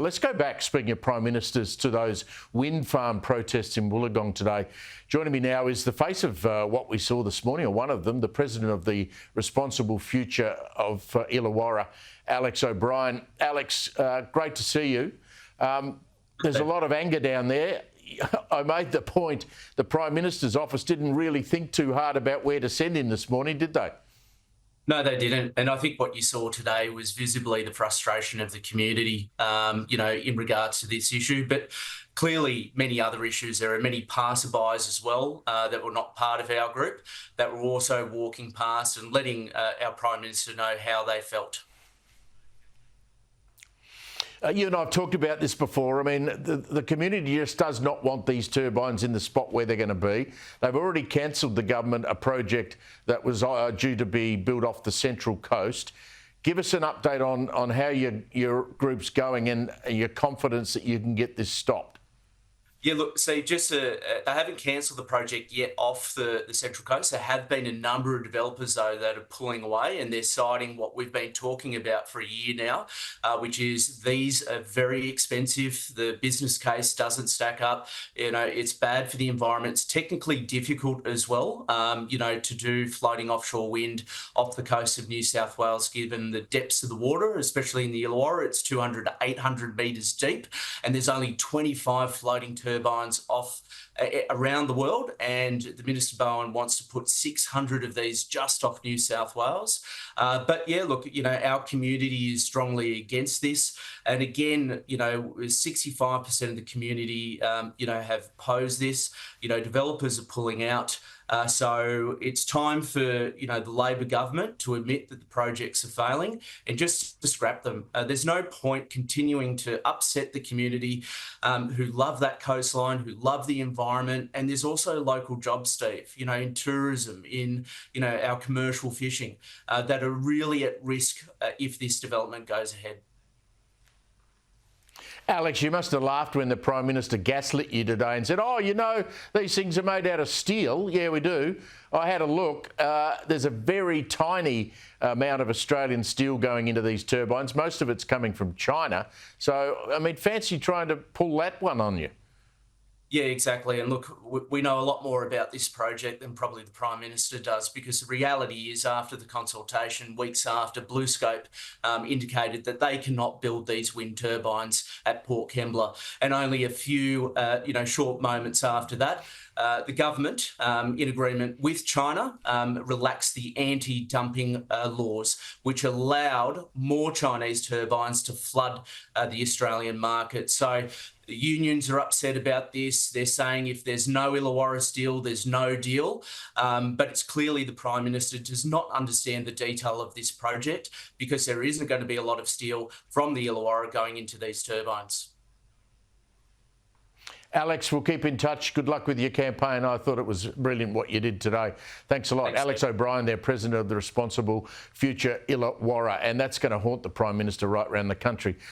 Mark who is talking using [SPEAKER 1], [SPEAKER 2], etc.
[SPEAKER 1] Let's go back, speaking of Prime Ministers, to those wind farm protests in Wollongong today. Joining me now is the face of what we saw this morning, or one of them, the President of the Responsible Future of Illawarra, Alex O'Brien. Alex, great to see you. There's a lot of anger down there. I made the point the Prime Minister's office didn't really think too hard about where to send him this morning, did they?
[SPEAKER 2] No, they didn't. And I think what you saw today was visibly the frustration of the community, in regards to this issue. But clearly many other issues. There are many passerbys as well that were not part of our group that were also walking past and letting our Prime Minister know how they felt.
[SPEAKER 1] You and I have talked about this before. I mean, the community just does not want these turbines in the spot where they're going to be. They've already cancelled the government a project that was due to be built off the Central Coast. Give us an update on how your group's going and your confidence that you can get this stopped.
[SPEAKER 2] Yeah, look, see, they haven't cancelled the project yet off the Central Coast. There have been a number of developers, though, that are pulling away, and they're citing what we've been talking about for a year now, which is these are very expensive. The business case doesn't stack up. It's bad for the environment. It's technically difficult as well, to do floating offshore wind off the coast of New South Wales, given the depths of the water, especially in the Illawarra. It's 200 to 800 metres deep, and there's only 25 floating turbines off around the world, and the Minister Bowen wants to put 600 of these just off New South Wales. But yeah, look, our community is strongly against this, and again, 65% of the community, have opposed this. Developers are pulling out. So it's time for, the Labor government to admit that the projects are failing and just to scrap them. There's no point continuing to upset the community who love that coastline, who love the environment. And there's also local jobs, Steve, in tourism, in, our commercial fishing that are really at risk if this development goes ahead.
[SPEAKER 1] Alex, you must have laughed when the Prime Minister gaslit you today and said, these things are made out of steel. Yeah, we do. I had a look. There's a very tiny amount of Australian steel going into these turbines. Most of it's coming from China. So, fancy trying to pull that one on you.
[SPEAKER 2] Yeah, exactly. And look, we know a lot more about this project than probably the Prime Minister does, because the reality is, after the consultation, weeks after, BlueScope indicated that they cannot build these wind turbines at Port Kembla. And only a few, short moments after that, the government, in agreement with China, relaxed the anti-dumping laws, which allowed more Chinese turbines to flood the Australian market. So the unions are upset about this. They're saying if there's no Illawarra steel, there's no deal. But it's clearly the Prime Minister does not understand the detail of this project, because there isn't going to be a lot of steel from the Illawarra going into these turbines.
[SPEAKER 1] Alex, we'll keep in touch. Good luck with your campaign. I thought it was brilliant what you did today. Thanks a lot.
[SPEAKER 2] Thanks,
[SPEAKER 1] Alex
[SPEAKER 2] Steve.
[SPEAKER 1] O'Brien, their President of the Responsible Future Illawarra. And that's going to haunt the Prime Minister right around the country.